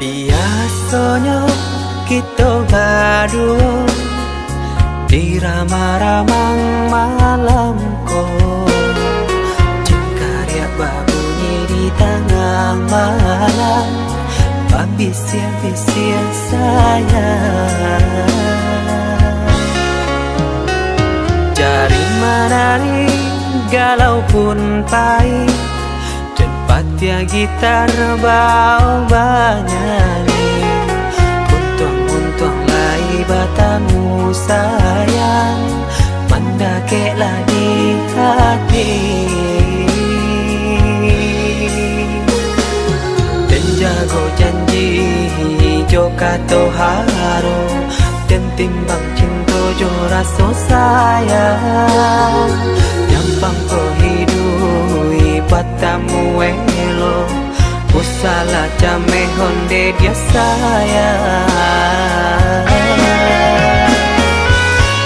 Biasanya kita berdua di ramah-ramang malam kau, jika dia berbunyi di tengah malam, berbisir-bisir sayang. Jari menari galau pun pahit, tempat ya gitar bau banyani. Untung lai batamu sayang, mendakeklah di hati. Dan jago janji joka toharo, dan timbang cinta jo rasa sayang. Nyampang ko hidui batamu elo, usala jame honde dia sayang.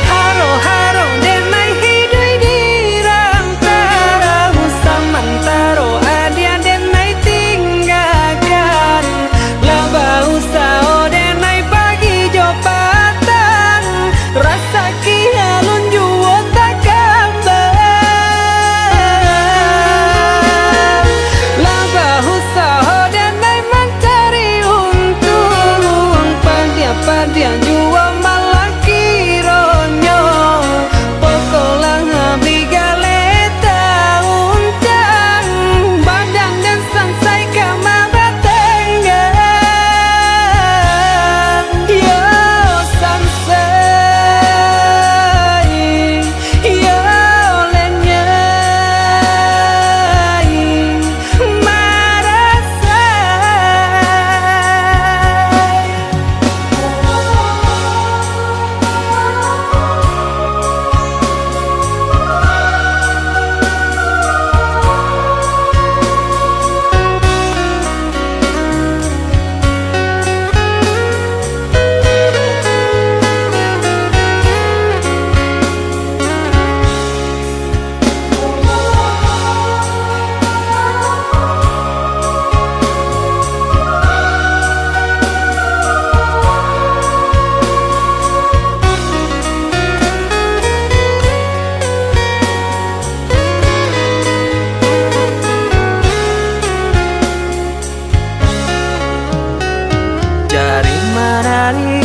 Haro-haro denai hidui di rantara, usamantaro adia denai tinggalkan. Laba usao denai pagi jo patang, rasa kialun juo tak kabar. Laba usao denai mencari untung, padian juo malah kironyo. Pokolang habli galeta uncang, badan dan sansai kamar tenggang. Yo sansai, yo lenyai marasai. Jari menari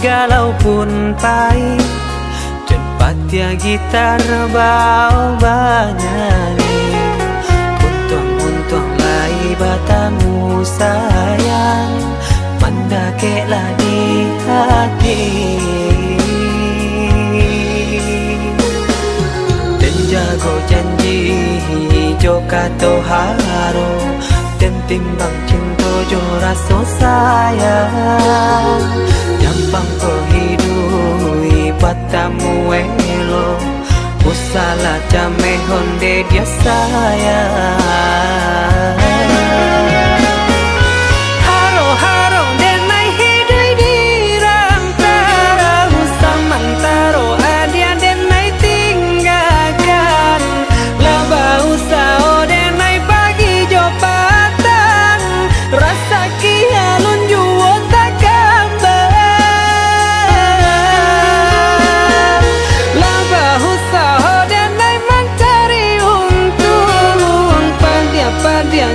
galau pun pahit, tempat ya gitar bau banyani. Untung lai batamu sayang, mendakeklah di hati. Dan jago janji joka toharo, dan timbang cinta jo rasa sayang. Nyampang ko hidui batamu elo, usala jame honde dia sayang. Haro-haro denai hidui di rantara, usamantaro adia denai tinggalkan. Laba usao denai pagi jo patang, rasa kialun juo tak kabar. Laba usao denai mencari untung, padian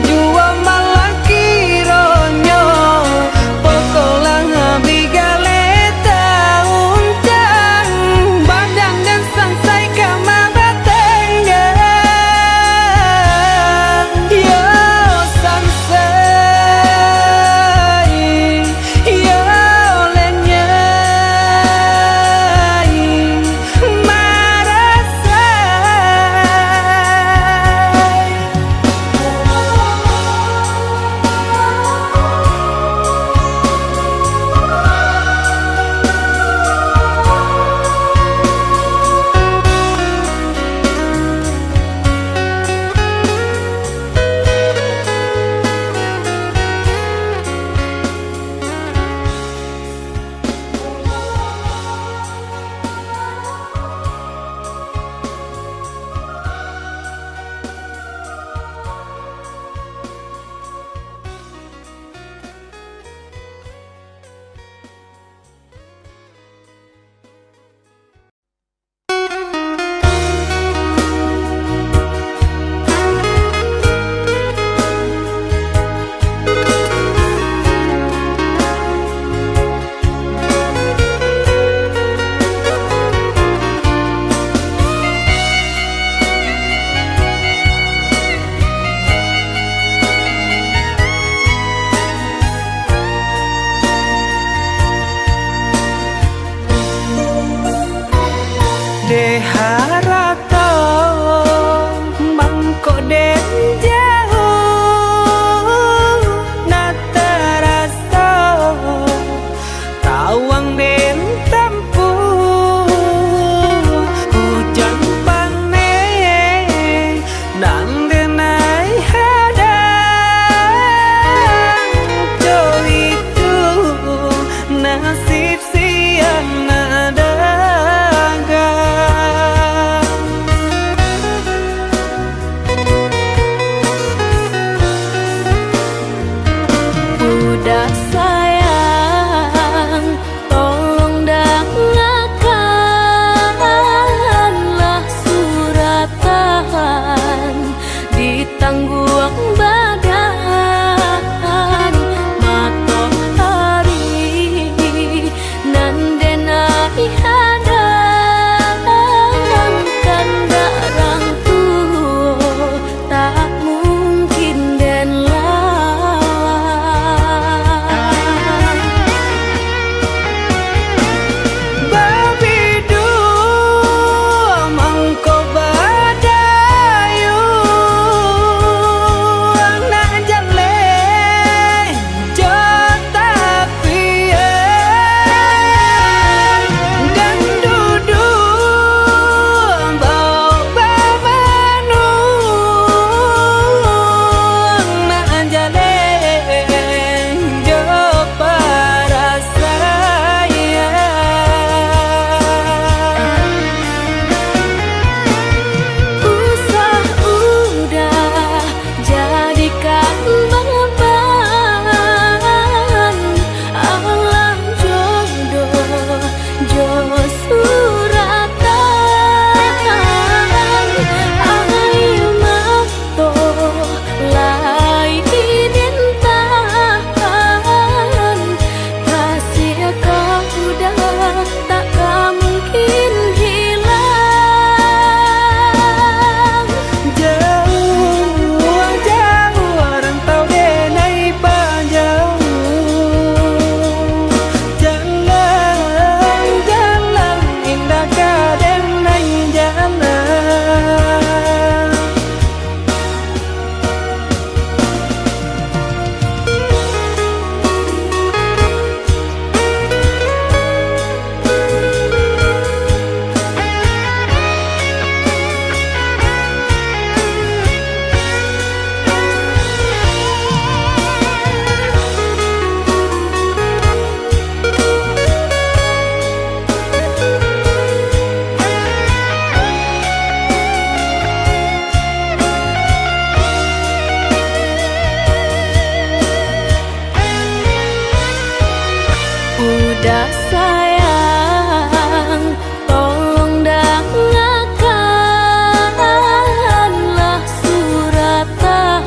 dah sayang, tolong dengarkanlah suratan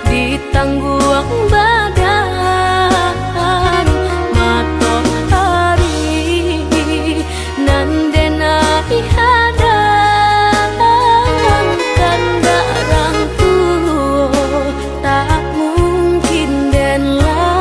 di tangguang badan matahari nan denai hadang kanda rangku tak mungkin den lawan.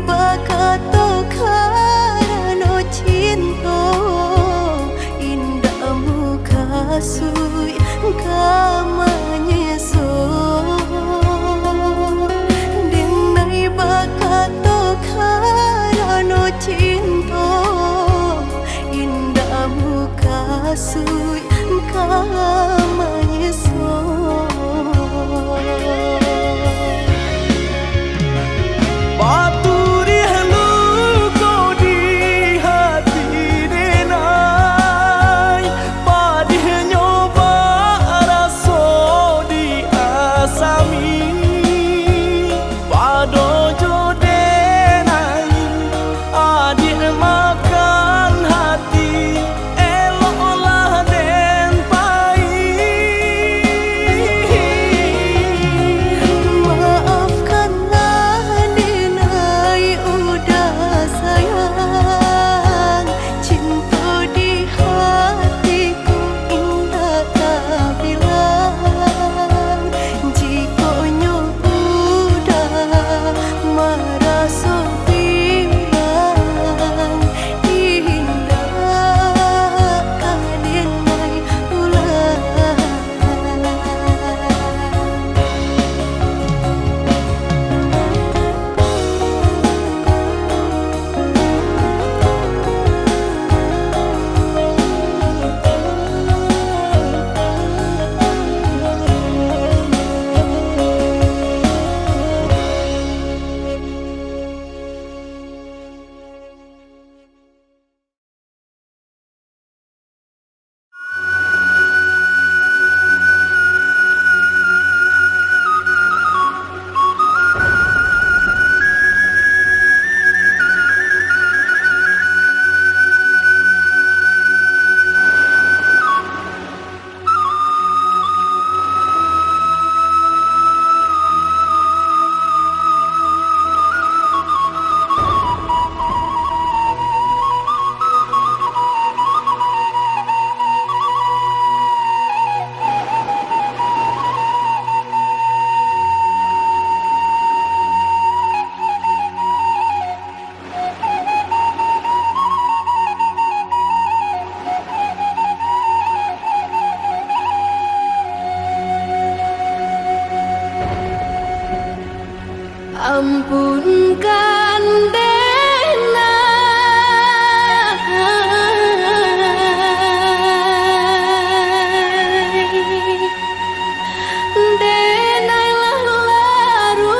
bakato karano cinta indahmu kasui kamanyeso denai bakato karano cinta indahmu kasui kamanyeso Paturi halu kau di hati denai Padih nyoba raso di asami Pado jodenai adik makan hati Eloklah den pai Maafkanlah denai udah sayang cinta di hatiku indah tak bilang jika udah marah so bilang indah kadenai ulang Ampunkan denai lah larut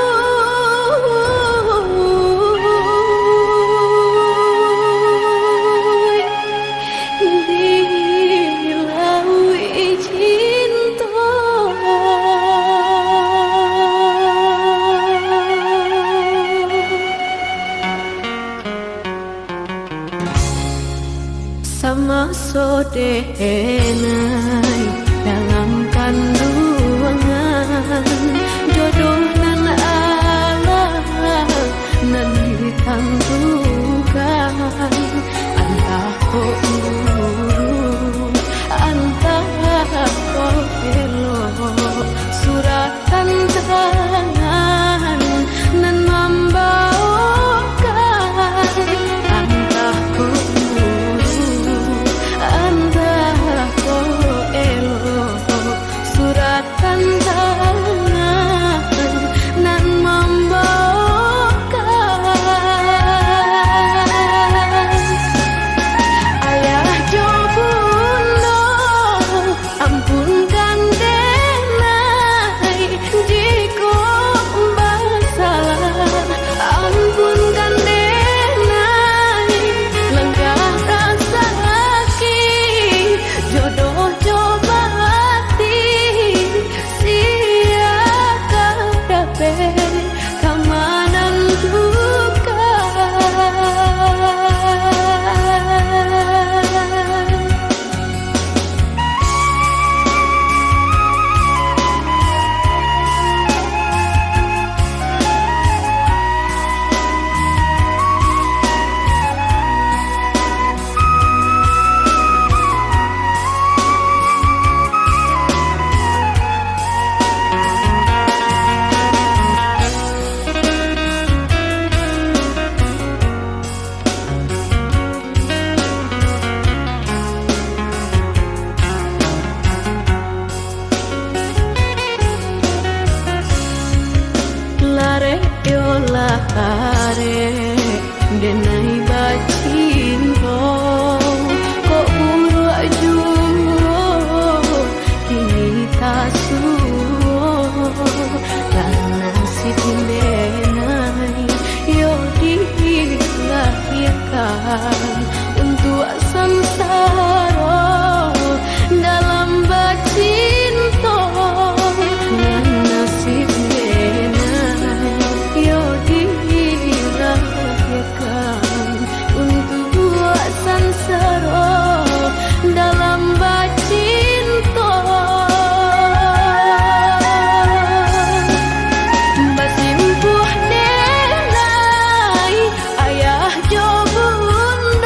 dilaui cinta sama sodenai dalam kandungan jodoh nan Allah nan ditangguhkan antah kau urut antah kau elok suratan tangan nan membawakan antah kau antah kau elok suratan tangan nan membawakan denai bacinto kok buruk juro kini tak suwo karena si denai yo dilahirkan untuk samsara dalam bacinto dan nasib denai yo dilahirkan untuk samsara dalam bacinto basimpuh denai ayah jo bunda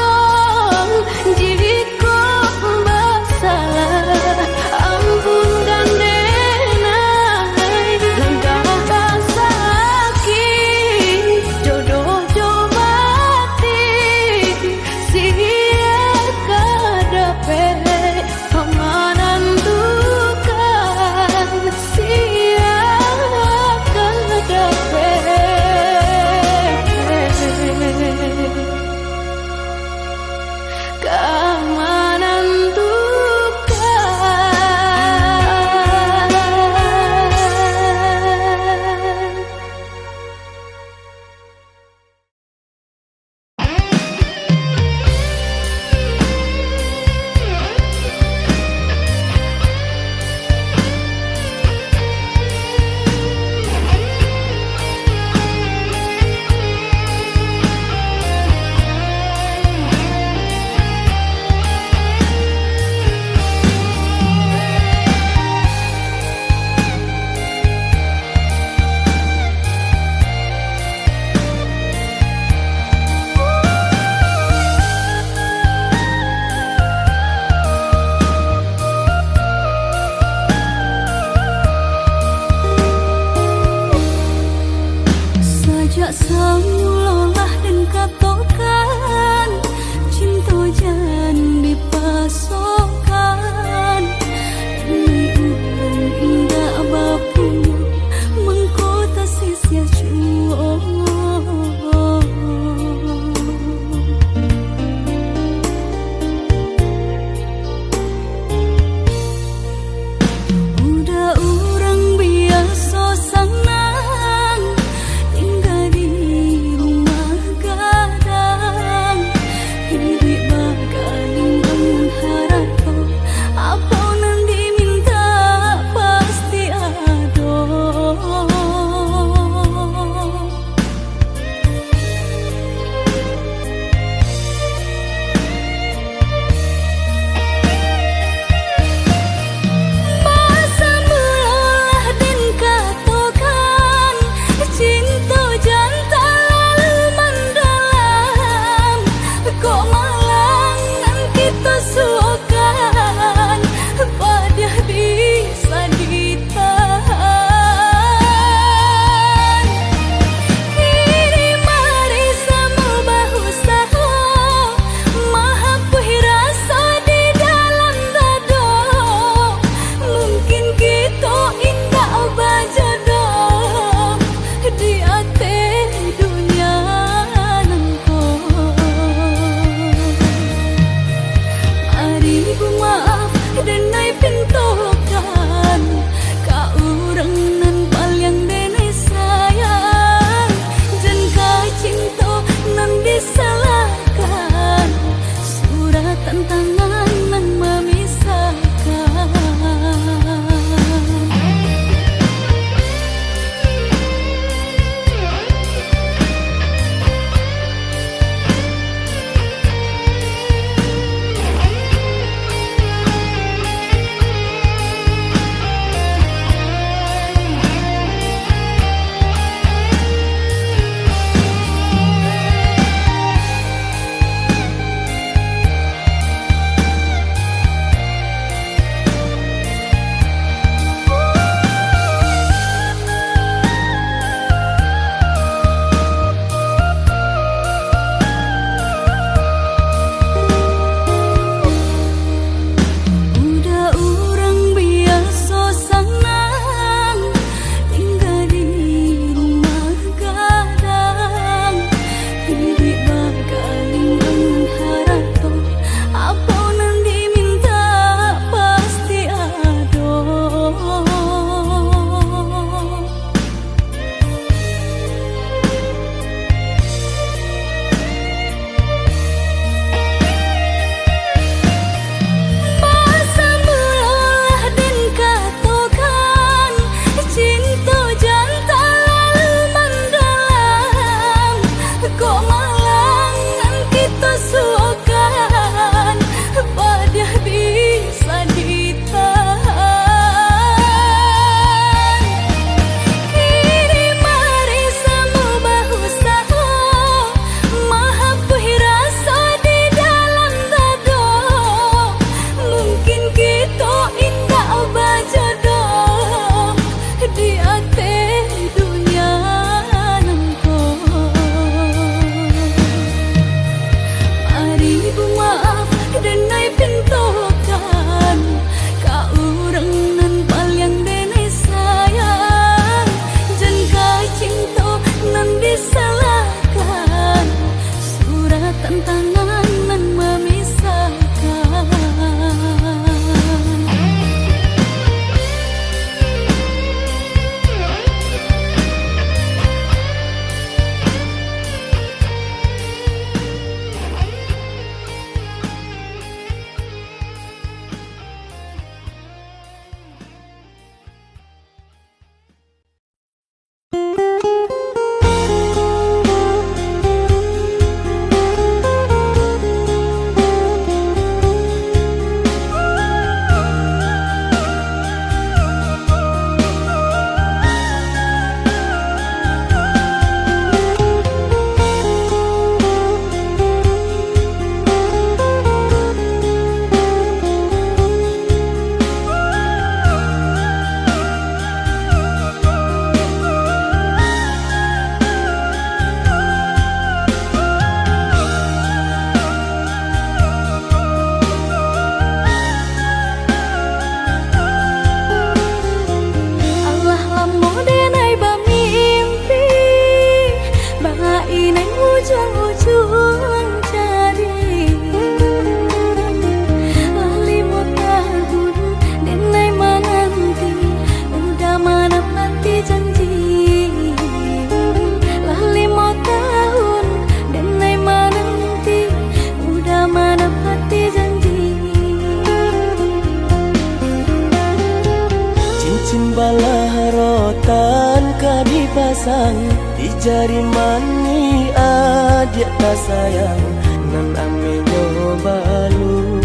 sang di jari mani adik tak sayang nan amenyo balu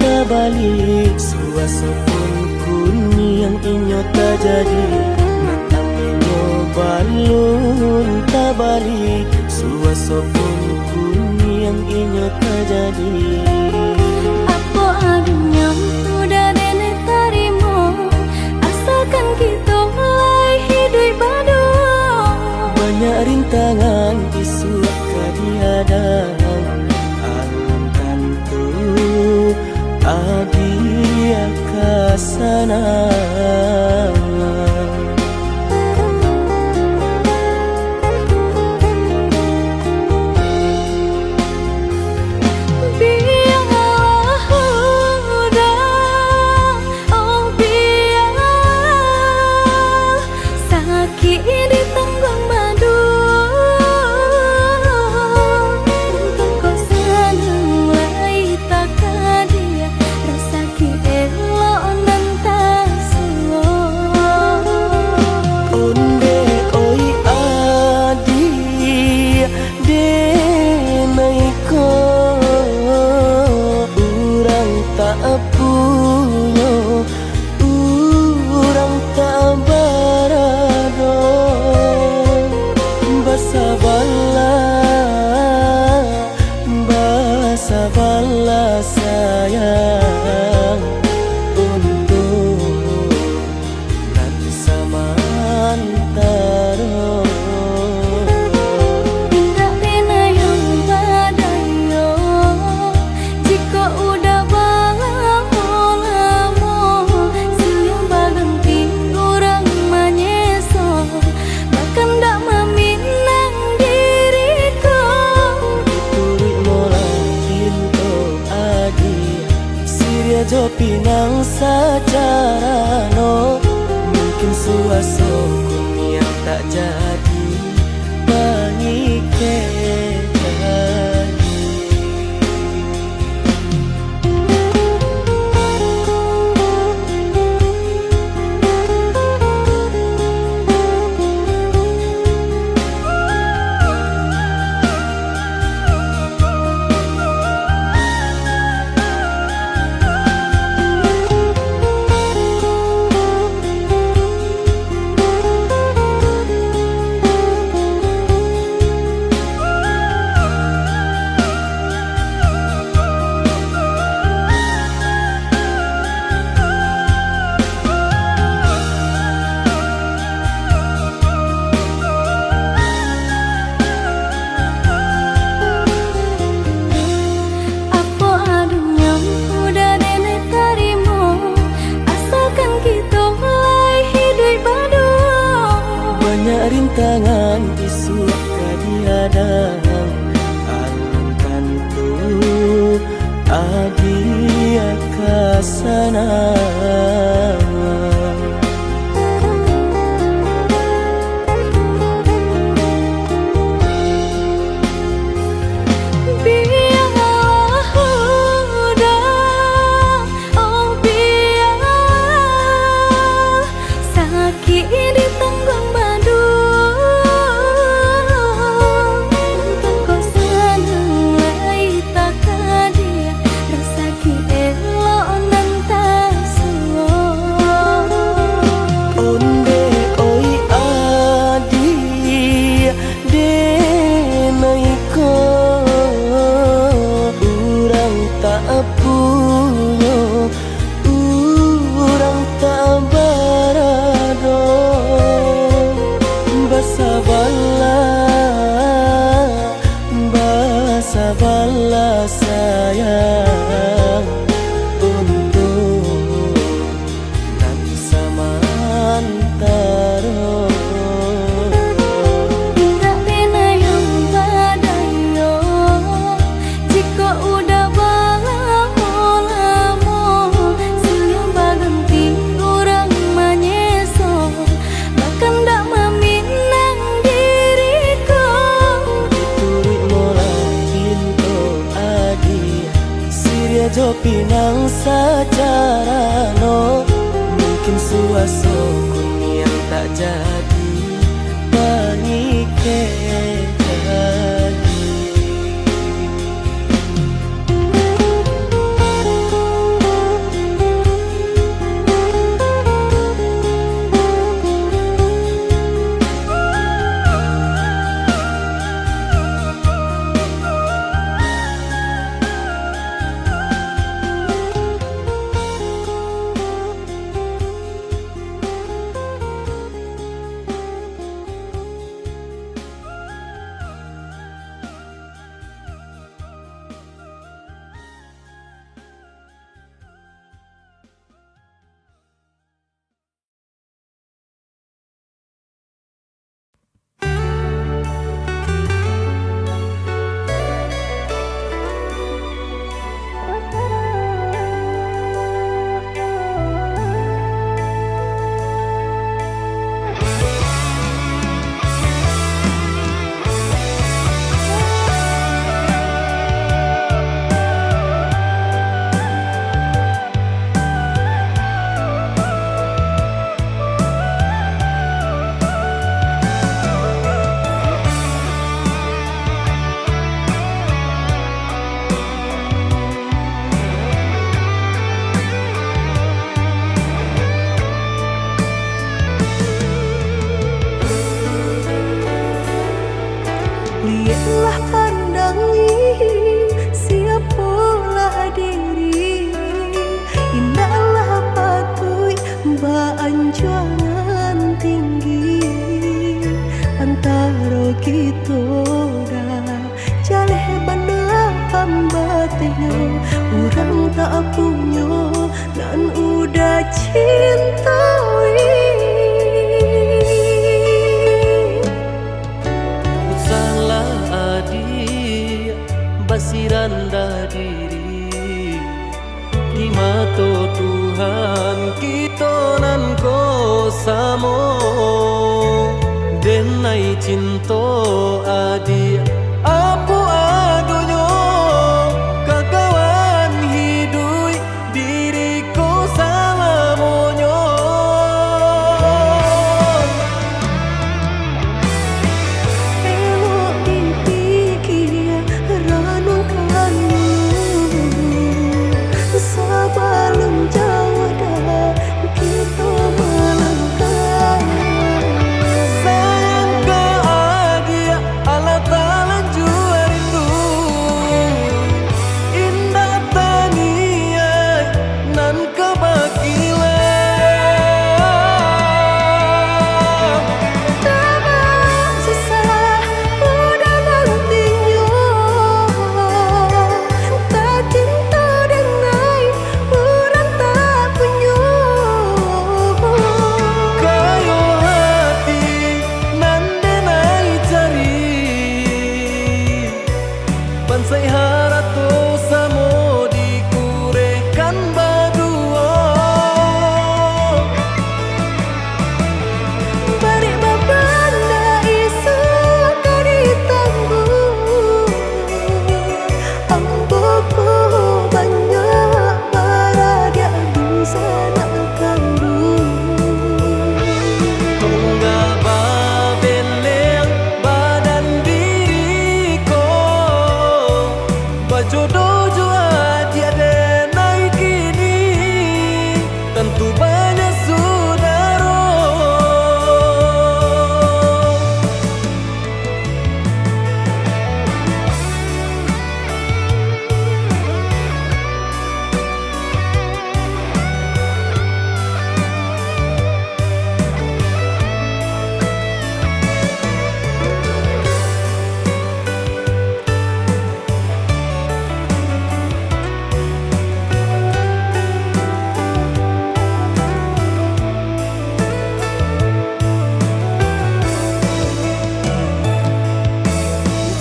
tabalik suasa pun kuni yang inyo tak jadi nan amenyo balun tabalik suasa pun kuni yang inyo tak jadi. Apa adanya udah nenek tarimo asalkan kita mulai hidup baru. Banyak rintangan isu kadiadang alam tentu adia kasana. Sabarlah sayang untuk nan samantara. Tak pernah yang badayo jika udah lamo siang berganti orang menyeso bahkan tak meminang diriku. Turik mola pinto adi siria jo pinang secara no mungkin suaso kuni yang tak jadi pengikir. Rintangan isu kadiadang alam tentu adia kasana. Sabarlah sayang untuk nan samantara. Tak pernah yang badayo jika udah lamo siang berganti orang menyeso bahkan tak meminang diriku. Turik mola pinto adi siria jo pinang secara no mungkin suaso kuni yang tak jadi. ke jadi. Lihatlah pandangi siapalah diri, indahlah patui baanjuan tinggi antara kita dah jaleh benda pambatnya orang tak punya dan udah cintai. Rendah diri di mata Tuhan kita nan ko samo denai cinta adi apa adonyo kakawan hidui diriku sama monyo elok dipikir sebelum jauh dah kita melangkah. Sayang bahagia Allah Ta'ala jua rindu indah taniai nan kebakilan Tak susah udah nantinya tak cinta dengan orang tak punya kayo hati nan denai cari bansai harato samo dikurekan badua bari babanda isu kari tangguh amboku banyak paradia bisa nak kandung. tunggal babeleng badan diriku bajodoh jua tiada naik kini tentu banyak saudara.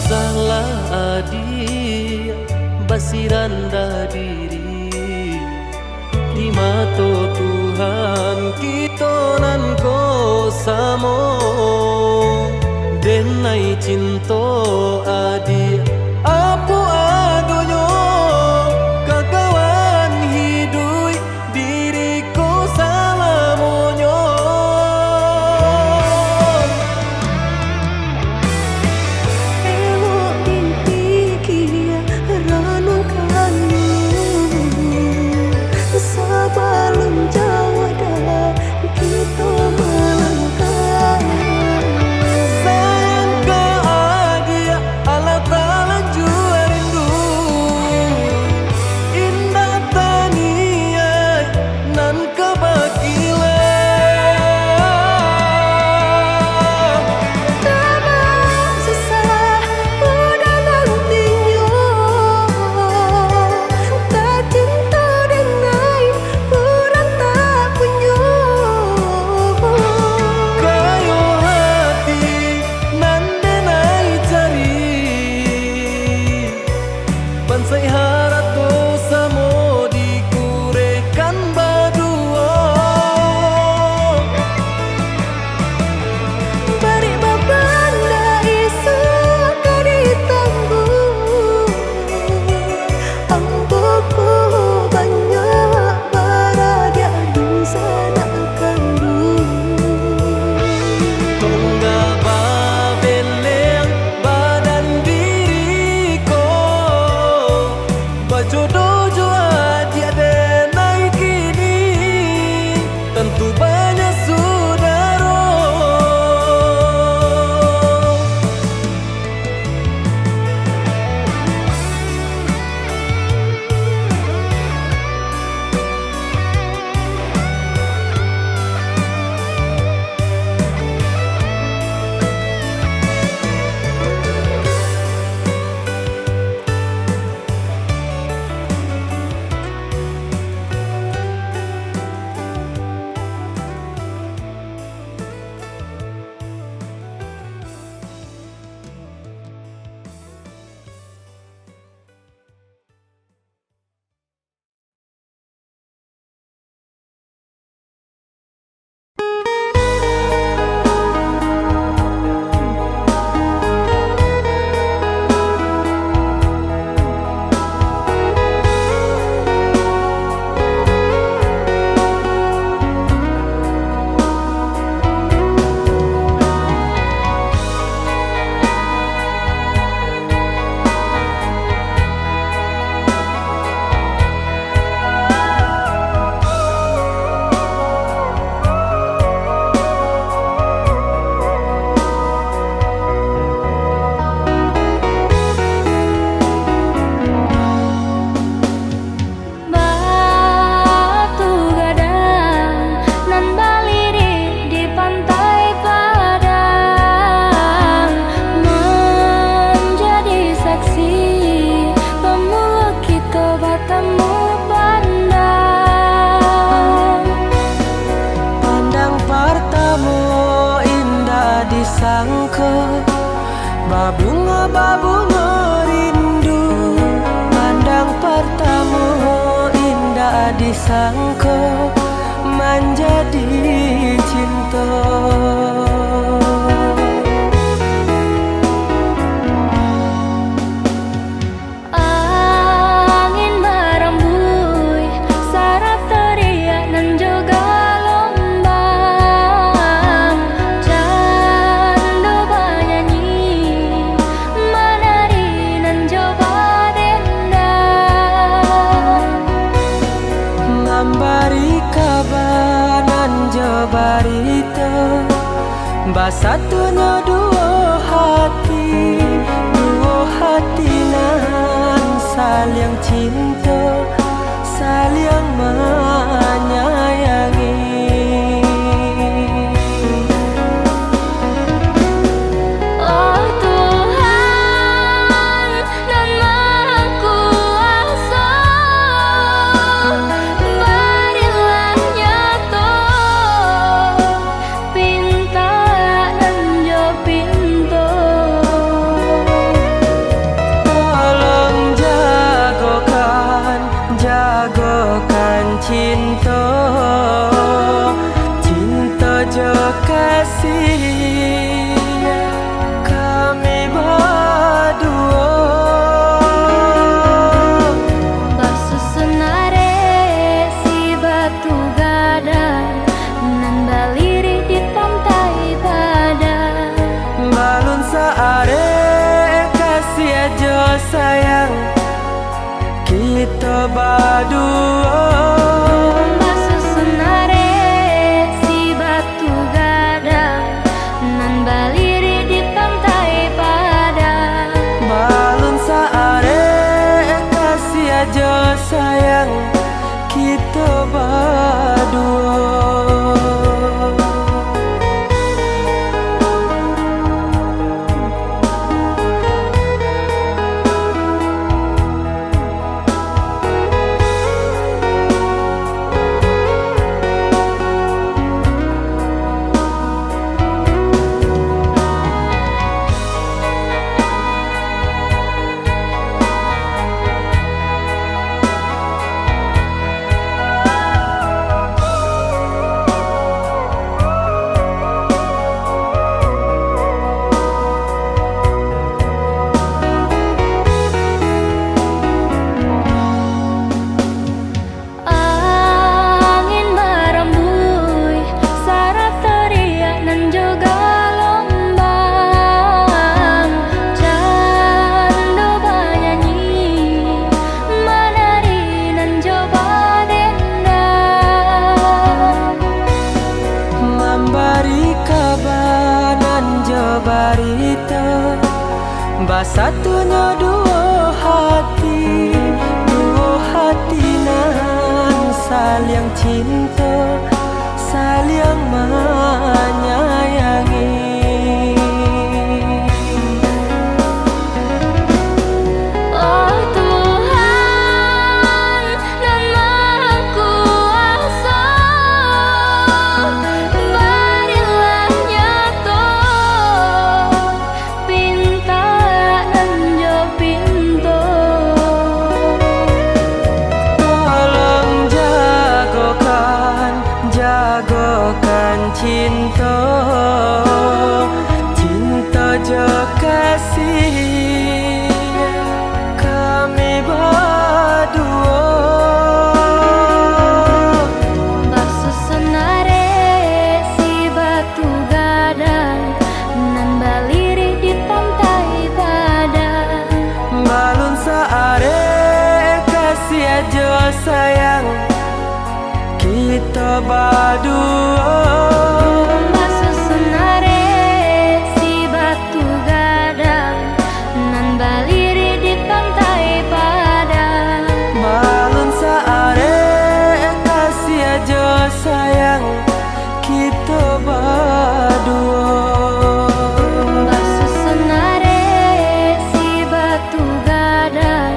Salah adi basi rendah diri di mata Tuhan kita nan ko samo denai cinta adi apa adonyo kakawan hidui diriku sama monyo jodoh jua tiada naik kini, tentu banyak saudara. Batu gadang nan baliri di pantai Padang, menjadi saksi pemula kita bertemu pandang. Pandang pertama indah disangka, babunga rindu. Pandang pertama indah disangka, menjadi cinta. Angin merembui, sarap teriak dan juga lombang. Candu bernyanyi, menari dan coba dendang. Ngambari kabanan jabarita, basatunya dua hati nan saling cinta, saling menyayangi. Oh Tuhan nan Maha Kuasa, berilah nyata pinta dan jo pintu. Tolong jagokan cinta, cinta jo kasih kami berdua. Basusunare si batu gadang nan baliri di pantai Padang. Balun saare kasih aja sayang, kita berdua. Basusunare si batu gadang nan baliri di pantai Padang. Balun saare kasih aja sayang, kita berdua. satunya dua hati nan saling cinta, saling menyayangi. Oh Tuhan dan Maha Kuasa, berilah nyata pinta dan jo pintu. Tolong jagokan cinta, cinta jo kasih kami berdua. Basusenare si batu gadang nan baliri di pantai Padang. Balun saare kasih aja sayang kita berdua. Basusenare si batu gadang nan baliri di pantai Padang. Balun saare kasih aja sayang kita berdua. Basusenare si batu gadang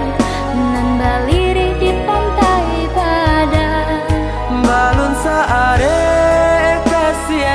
nan baliri di pantai Padang. Balun saare kasih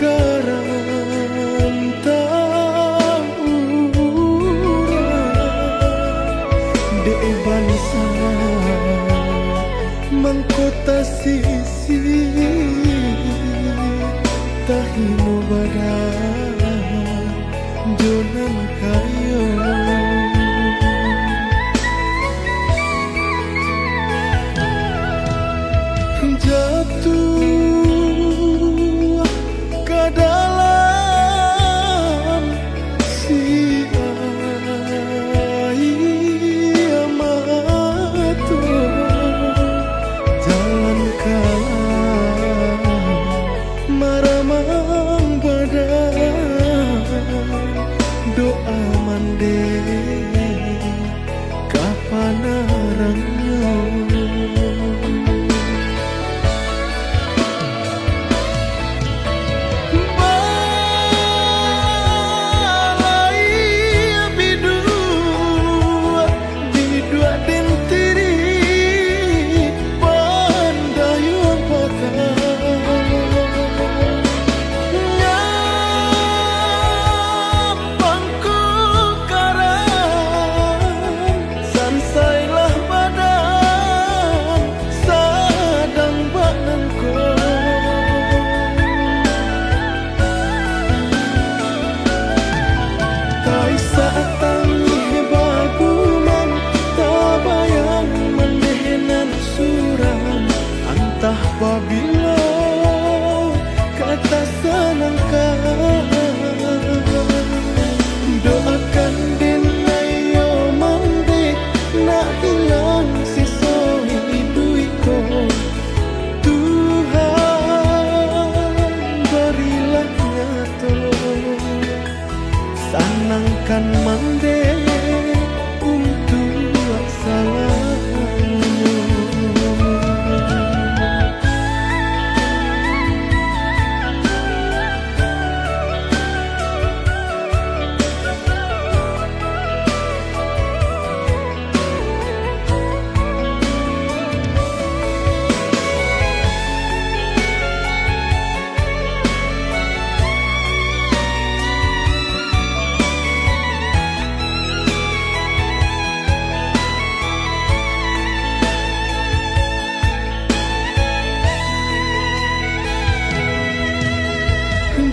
sekarang tak urang de bangsa mangkota sisi tahino badan jonan kayo jatuh ke dalam si air mata jalan kalah maramang badan doa mande kapan arangnya apabila kata senangkan doakan dinayo mandi nak hilang sisa hidupku Tuhan berilah nyata senangkan mandi untuk salah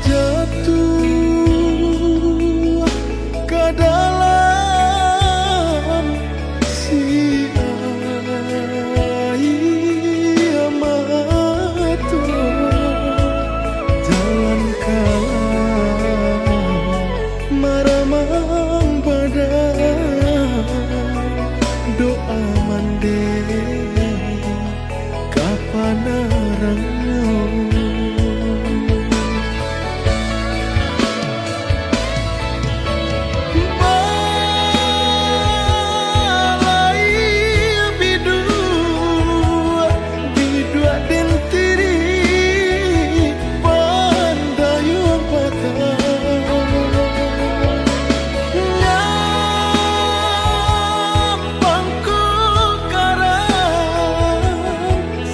jatuh ke dalam si air mata jalan kalah maramang badan doa mande kapan arangnya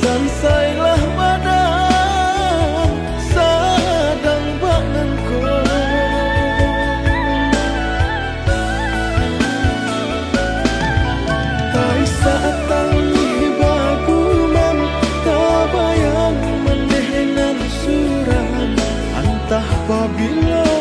sansailah badan sadang baknanku tai saat tangi baguman tabayang mendehenan suram antah babila